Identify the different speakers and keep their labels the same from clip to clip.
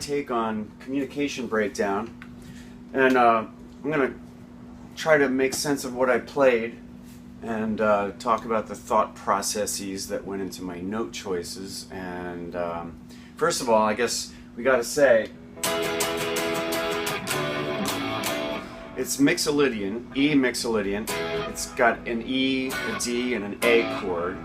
Speaker 1: take on communication breakdown, and I'm going to try to make sense of what I played and talk about the thought processes that went into my note choices. And first of all, I guess we got to say it's mixolydian, E mixolydian. It's got an E, a D, and an A chord.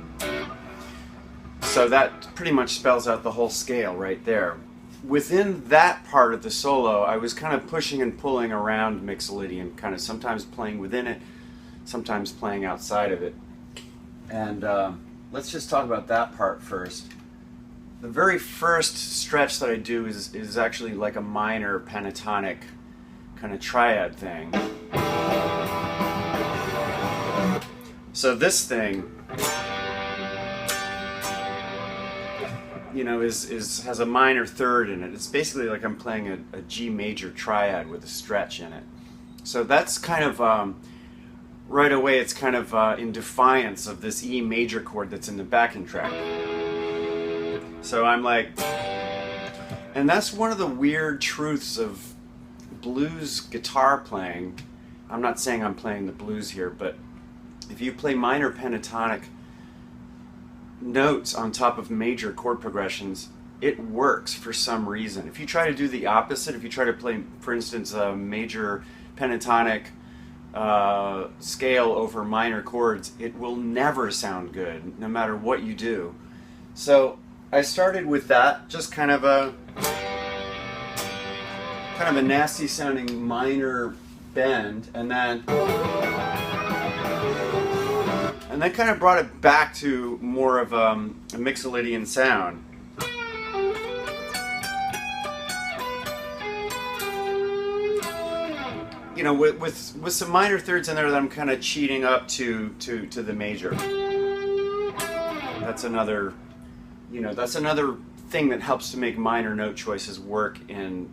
Speaker 1: So that pretty much spells out the whole scale right there. Within that part of the solo, I was kind of pushing and pulling around mixolydian, kind of sometimes playing within it, sometimes playing outside of it. And let's just talk about that part first. The very first stretch that I do is actually like a minor pentatonic kind of triad thing. So this thing, you know, has a minor third in it. It's basically like I'm playing a G major triad with a stretch in it. So that's kind of, right away it's kind of in defiance of this E major chord that's in the backing track. So I'm like, and that's one of the weird truths of blues guitar playing. I'm not saying I'm playing the blues here, but if you play minor pentatonic notes on top of major chord progressions, it works for some reason. If you try to do the opposite, if you try to play, for instance, a major pentatonic scale over minor chords, it will never sound good, no matter what you do. So I started with that, just kind of a nasty sounding minor bend, and then kind of brought it back to more of a mixolydian sound. You know, with some minor thirds in there that I'm kind of cheating up to the major. That's another, you know, that's another thing that helps to make minor note choices work in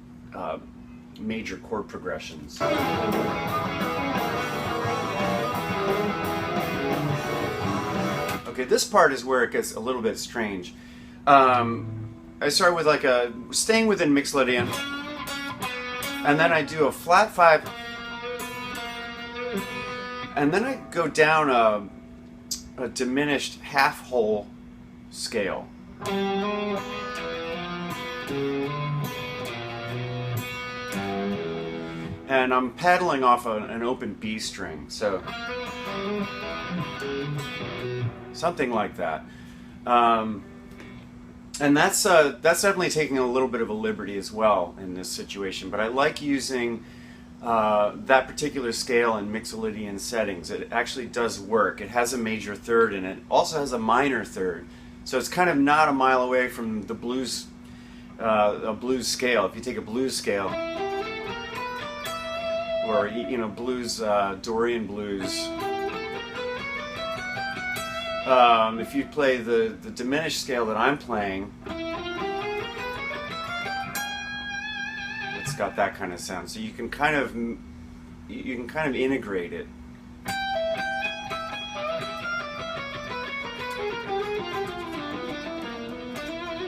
Speaker 1: major chord progressions. Okay, this part is where it gets a little bit strange. I start with like staying within mixolydian, and then I do a flat 5, and then I go down a diminished half whole scale. And I'm paddling off an open B string, so something like that. And that's definitely taking a little bit of a liberty as well in this situation, but I like using that particular scale in mixolydian settings. It actually does work. It has a major third in it. It also has a minor third, so it's kind of not a mile away from the blues, a blues scale. If you take a blues scale, or you know, blues, Dorian blues. If you play the diminished scale that I'm playing, it's got that kind of sound. So you can kind of integrate it.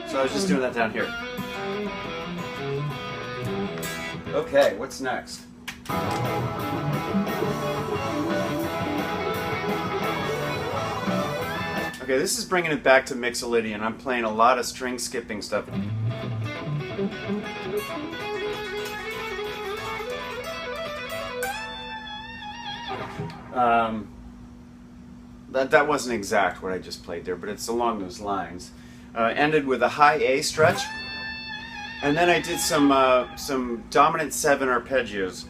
Speaker 1: So I was just doing that down here. Okay, what's next? Okay, this is bringing it back to mixolydian. I'm playing a lot of string skipping stuff. That wasn't exact what I just played there, but it's along those lines. Ended with a high A stretch, and then I did some dominant 7 arpeggios,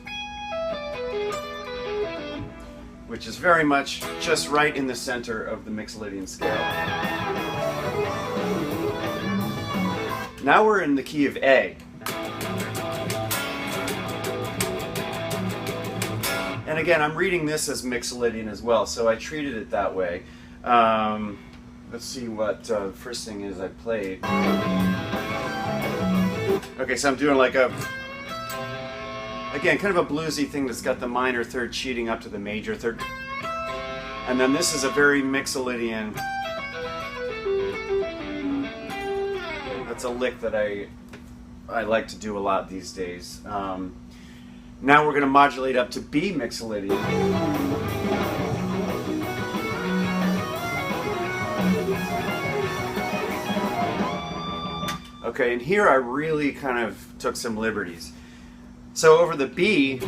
Speaker 1: which is very much just right in the center of the mixolydian scale. Now we're in the key of A. And again, I'm reading this as mixolydian as well, so I treated it that way. Let's see what the first thing is I played. Okay, so I'm doing like again, kind of a bluesy thing that's got the minor third cheating up to the major third. And then this is a very mixolydian. That's a lick that I like to do a lot these days. Now we're going to modulate up to B mixolydian. Okay, and here I really kind of took some liberties. So over the B,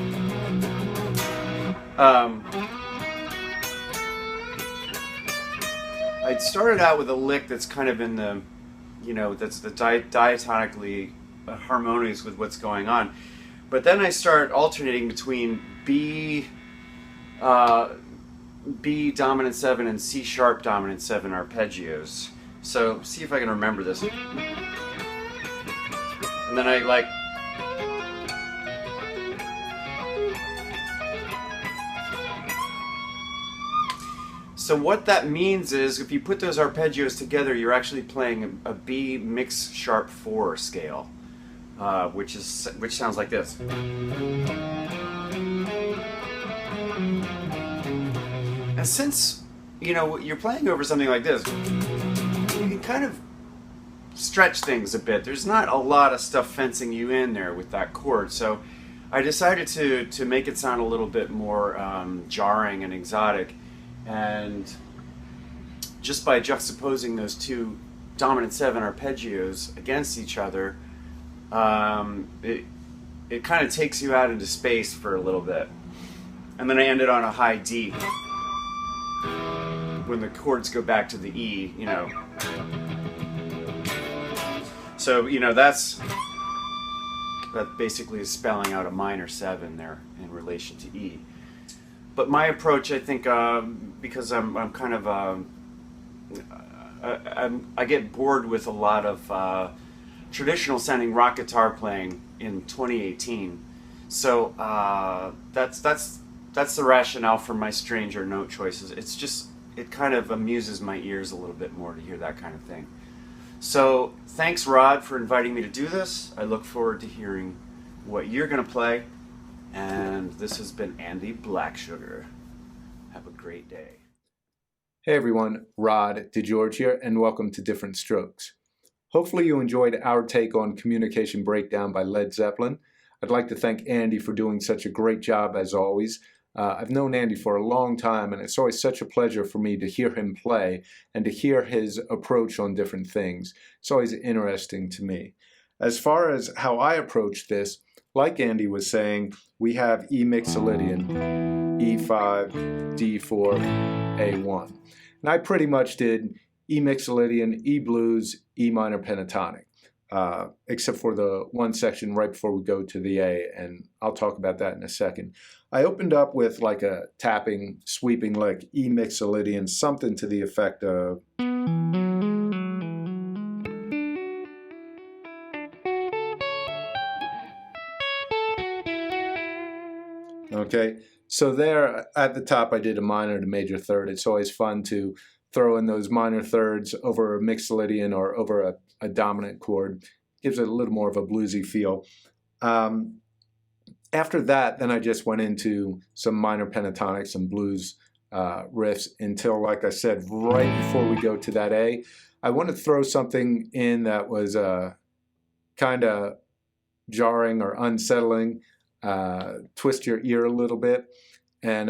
Speaker 1: I started out with a lick that's kind of in the, that's the diatonically harmonious with what's going on. But then I start alternating between B dominant 7 and C sharp dominant 7 arpeggios. So see if I can remember this. And then I like. So what that means is if you put those arpeggios together, you're actually playing a B mix sharp 4 scale, which sounds like this. And since you're playing over something like this, you can kind of stretch things a bit. There's not a lot of stuff fencing you in there with that chord, so I decided to make it sound a little bit more jarring and exotic. And just by juxtaposing those two dominant 7 arpeggios against each other, it kind of takes you out into space for a little bit. And then I ended on a high D when the chords go back to the E, So, that basically is spelling out a minor 7 there in relation to E. But my approach, I think, because I'm kind of, I get bored with a lot of traditional sounding rock guitar playing in 2018. So that's the rationale for my stranger note choices. It kind of amuses my ears a little bit more to hear that kind of thing. So thanks, Rod, for inviting me to do this. I look forward to hearing what you're going to play. And this has been Andee Blacksugar. Have a great day.
Speaker 2: Hey everyone, Rod DeGeorge here, and welcome to Different Strokes. Hopefully you enjoyed our take on Communication Breakdown by Led Zeppelin. I'd like to thank Andee for doing such a great job as always. I've known Andee for a long time, and it's always such a pleasure for me to hear him play and to hear his approach on different things. It's always interesting to me. As far as how I approach this, like Andee was saying, we have E mixolydian, E5, D4, A1. And I pretty much did E mixolydian, E blues, E minor pentatonic, except for the one section right before we go to the A, and I'll talk about that in a second. I opened up with like a tapping, sweeping lick, E mixolydian, something to the effect of... Okay, so there at the top I did a minor to major third. It's always fun to throw in those minor thirds over a mixolydian or over a dominant chord. Gives it a little more of a bluesy feel. After that, then I just went into some minor pentatonic, some blues riffs until, like I said, right before we go to that A, I want to throw something in that was kind of jarring or unsettling. Twist your ear a little bit, and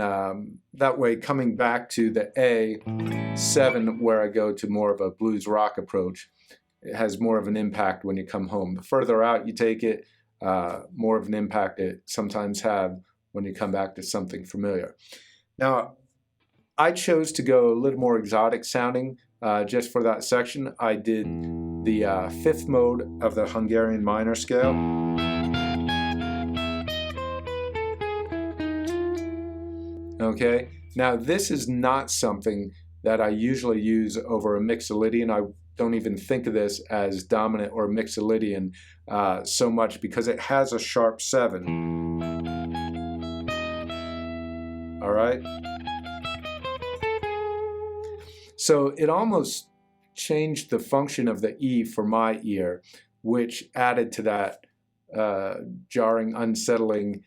Speaker 2: that way coming back to the A7 where I go to more of a blues rock approach, it has more of an impact when you come home. The further out you take it, more of an impact it sometimes have when you come back to something familiar. Now I chose to go a little more exotic sounding just for that section. I did the 5th mode of the Hungarian minor scale. Okay, now this is not something that I usually use over a mixolydian. I don't even think of this as dominant or mixolydian so much because it has a sharp 7. All right? So it almost changed the function of the E for my ear, which added to that jarring, unsettling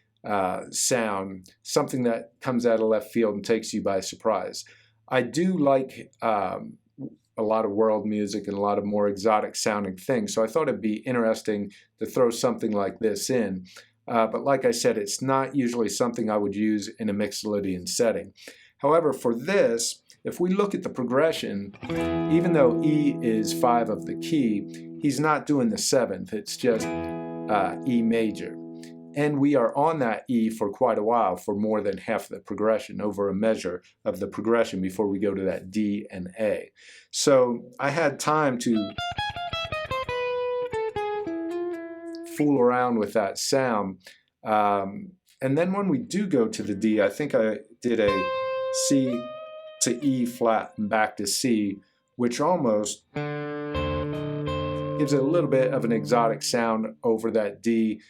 Speaker 2: sound, something that comes out of left field and takes you by surprise. I do like a lot of world music and a lot of more exotic sounding things. So I thought it'd be interesting to throw something like this in. But like I said, it's not usually something I would use in a Mixolydian setting. However, for this, if we look at the progression, even though E is 5 of the key, he's not doing the 7th, it's just E major. And we are on that E for quite a while, for more than half the progression, over a measure of the progression before we go to that D and A. So I had time to fool around with that sound. And then when we do go to the D, I think I did a C to E flat and back to C, which almost gives it a little bit of an exotic sound over that D,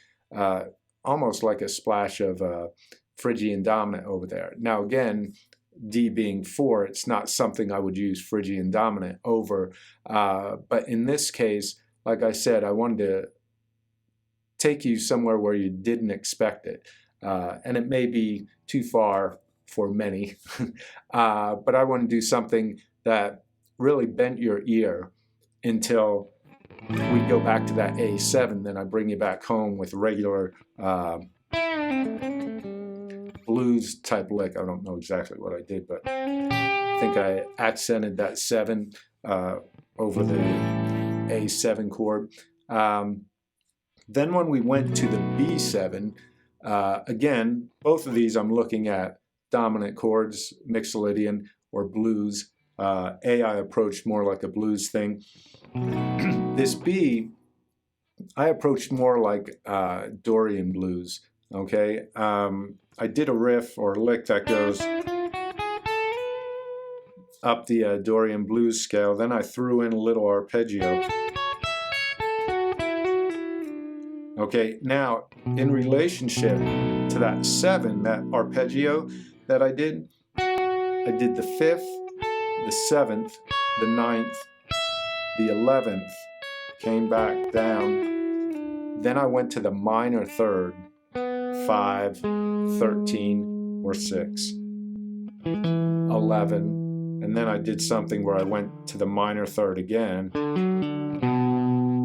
Speaker 2: almost like a splash of Phrygian dominant over there. Now again, D being 4, it's not something I would use Phrygian dominant over, but in this case, like I said, I wanted to take you somewhere where you didn't expect it, and it may be too far for many, but I want to do something that really bent your ear until we go back to that A7, then I bring you back home with regular blues type lick. I don't know exactly what I did, but I think I accented that 7 over the A7 chord. Then when we went to the B7, again, both of these I'm looking at dominant chords, Mixolydian or blues. A I approached more like a blues thing. This B, I approached more like Dorian blues, okay? I did a riff or a lick that goes up the Dorian blues scale, then I threw in a little arpeggio. Okay, now in relationship to that 7, that arpeggio that I did the 5th, the 7th, the 9th, the 11th, came back down, then I went to the minor 3rd, 5, 13, or 6, 11, and then I did something where I went to the minor 3rd again,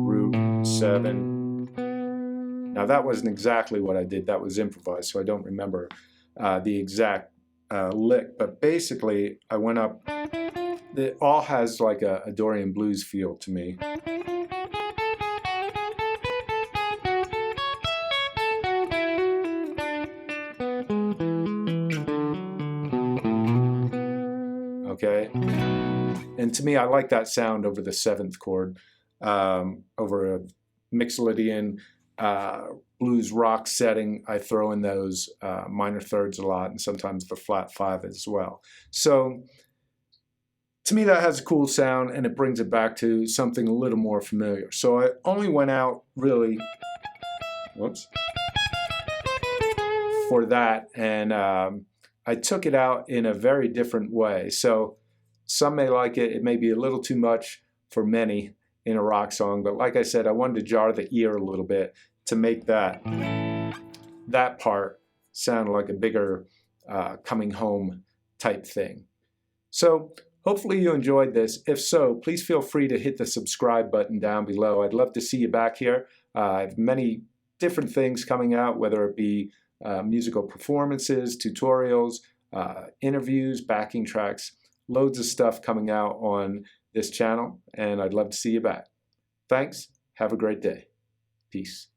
Speaker 2: root, 7. Now that wasn't exactly what I did, that was improvised, so I don't remember the exact lick, but basically I went up. It all has like a Dorian blues feel to me. Okay, and to me I like that sound over the 7th chord, over a Mixolydian blues rock setting. I throw in those minor 3rds a lot, and sometimes the flat 5 as well. So to me that has a cool sound, and it brings it back to something a little more familiar. So I only went out really, for that, and I took it out in a very different way. So some may like it, it may be a little too much for many in a rock song, but like I said, I wanted to jar the ear a little bit to make that part sound like a bigger coming home type thing. So hopefully you enjoyed this. If so, please feel free to hit the subscribe button down below. I'd love to see you back here. I have many different things coming out, whether it be musical performances, tutorials, interviews, backing tracks, loads of stuff coming out on this channel, and I'd love to see you back. Thanks. Have a great day. Peace.